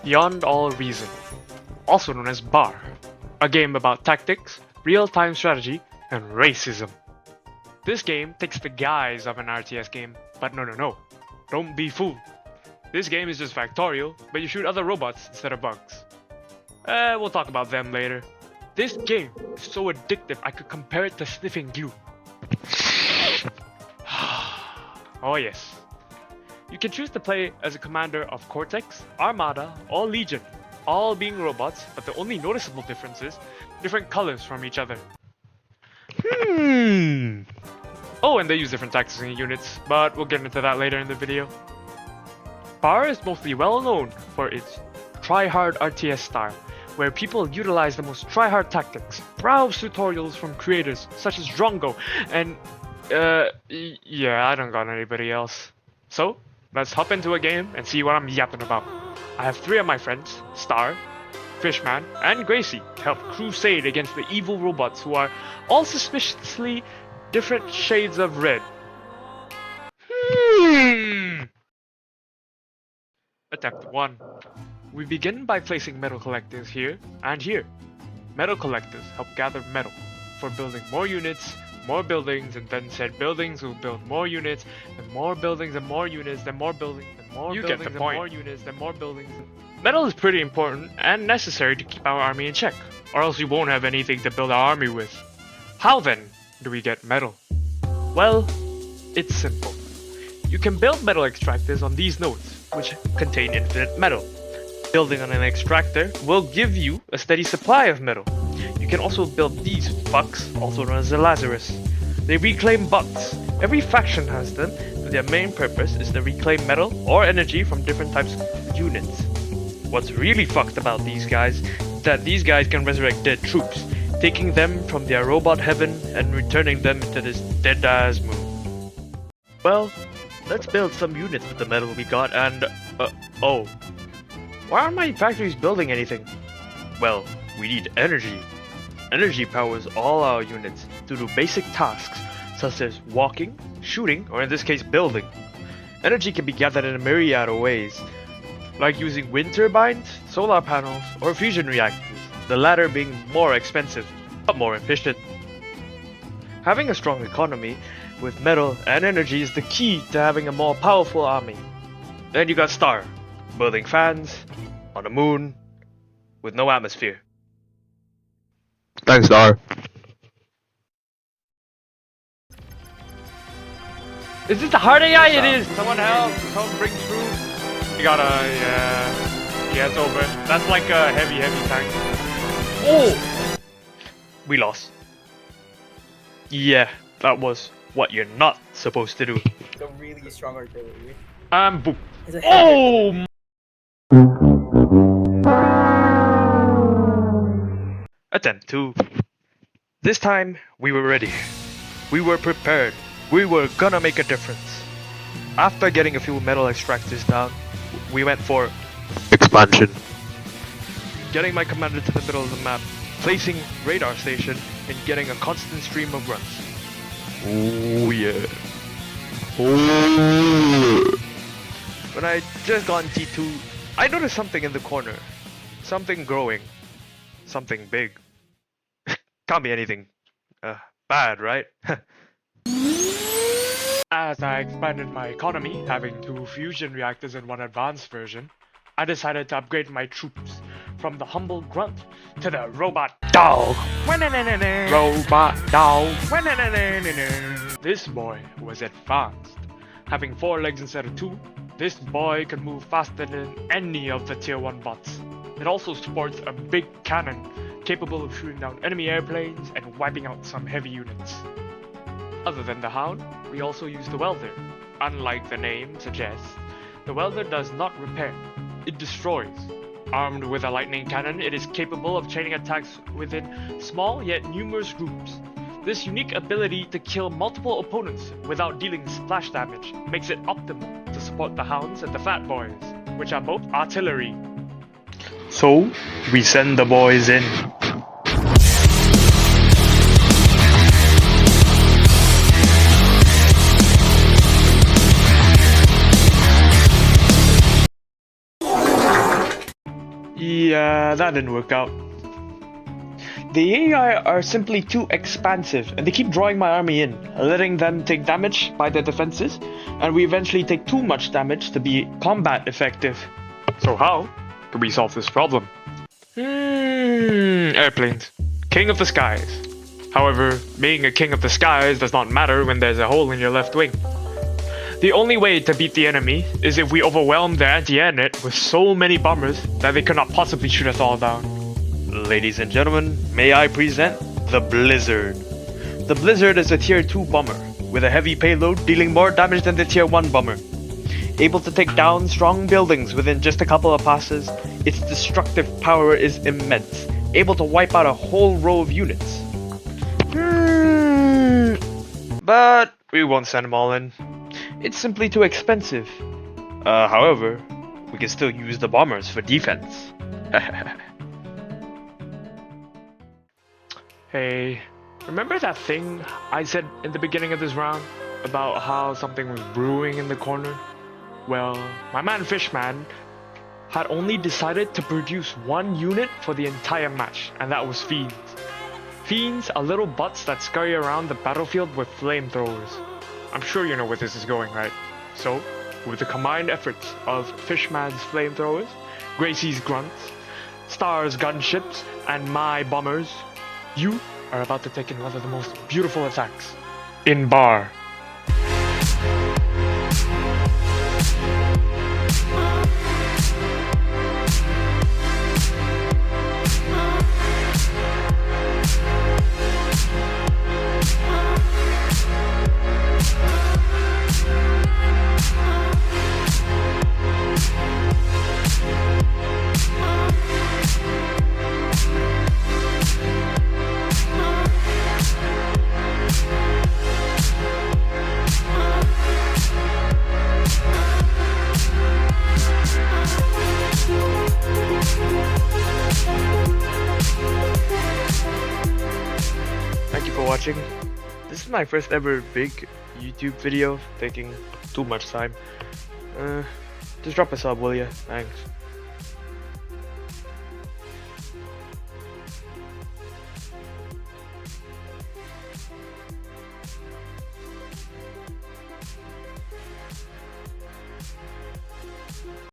Beyond All Reason, also known as BAR, a game about tactics, real-time strategy, and racism. This game takes the guise of an RTS game, but no, don't be fooled. This game is just factorial, but you shoot other robots instead of bugs. We'll talk about them later. This game is so addictive I could compare it to sniffing glue. Oh yes. You can choose to play as a commander of Cortex, Armada, or Legion, all being robots, but the only noticeable difference is different colors from each other. Oh, and they use different tactics and units, but we'll get into that later in the video. BAR is mostly well known for its try-hard RTS style, where people utilize the most try-hard tactics, browse tutorials from creators such as Drongo, and yeah, I don't got anybody else. So, let's hop into a game and see what I'm yapping about. I have 3 of my friends, Star, Fishman, and Gracie, to help crusade against the evil robots who are all suspiciously different shades of red. Attempt 1. We begin by placing metal collectors here and here. Metal collectors help gather metal for building more units, more buildings, and then said buildings will build more units, then more buildings and more units, then more buildings, then more buildings and more units, then more buildings. Metal is pretty important and necessary to keep our army in check, or else we won't have anything to build our army with. How then do we get metal? Well, it's simple. You can build metal extractors on these nodes, which contain infinite metal. Building on an extractor will give you a steady supply of metal. You can also build these fucks, also known as the Lazarus. They reclaim bots. Every faction has them, but their main purpose is to reclaim metal or energy from different types of units. What's really fucked about these guys is that these guys can resurrect dead troops, taking them from their robot heaven and returning them into this dead-ass moon. Well, let's build some units with the metal we got and... oh. Why aren't my factories building anything? Well, we need energy. Energy powers all our units to do basic tasks such as walking, shooting, or in this case building. Energy can be gathered in a myriad of ways, like using wind turbines, solar panels, or fusion reactors, the latter being more expensive, but more efficient. Having a strong economy with metal and energy is the key to having a more powerful army. Then you got Star, building fans on the moon with no atmosphere. Thanks, Star. Is this the hard AI? It is! Someone help! Someone bring troops! You gotta, yeah, it's over. That's like a heavy tank. Oh! We lost. Yeah, that was what you're not supposed to do. It's a really strong artillery. Boop. Oh! Attempt 2. This time, we were ready. We were prepared. We were gonna make a difference. After getting a few metal extractors down, we went for Expansion. getting my commander to the middle of the map, placing radar station, and getting a constant stream of runs. Oh yeah. Oh. When I just got in T2, I noticed something in the corner. Something growing. Something big. Can't be anything bad, right? As I expanded my economy, having 2 fusion reactors and 1 advanced version, I decided to upgrade my troops from the humble grunt to the robot dog. Robot dog. This boy was advanced. Having 4 legs instead of 2, this boy could move faster than any of the tier 1 bots. It also sports a big cannon, capable of shooting down enemy airplanes and wiping out some heavy units. Other than the Hound, we also use the Welder. Unlike the name suggests, the Welder does not repair, it destroys. Armed with a lightning cannon, it is capable of chaining attacks within small yet numerous groups. This unique ability to kill multiple opponents without dealing splash damage makes it optimal to support the Hounds and the Fat Boys, which are both artillery. So, we send the boys in. Yeah, that didn't work out. The AI are simply too expansive, and they keep drawing my army in, letting them take damage by their defenses, and we eventually take too much damage to be combat effective. So how can we solve this problem? Airplanes. King of the skies. However, being a king of the skies does not matter when there's a hole in your left wing. The only way to beat the enemy is if we overwhelm their anti-air net with so many bombers that they cannot possibly shoot us all down. Ladies and gentlemen, may I present the Blizzard. The Blizzard is a tier 2 bomber, with a heavy payload dealing more damage than the tier 1 bomber. Able to take down strong buildings within just a couple of passes, its destructive power is immense, able to wipe out a whole row of units. But we won't send them all in. It's simply too expensive. However, we can still use the bombers for defense. Hey, remember that thing I said in the beginning of this round about how something was brewing in the corner? Well, my man Fishman had only decided to produce one unit for the entire match, and that was Fiends. Fiends are little butts that scurry around the battlefield with flamethrowers. I'm sure you know where this is going, right? So, with the combined efforts of Fishman's flamethrowers, Gracie's grunts, Star's gunships, and my bombers, you are about to take in one of the most beautiful attacks in Bar. Thank you for watching. This is my first ever big YouTube video, taking too much time. Just drop a sub, will ya? Thanks.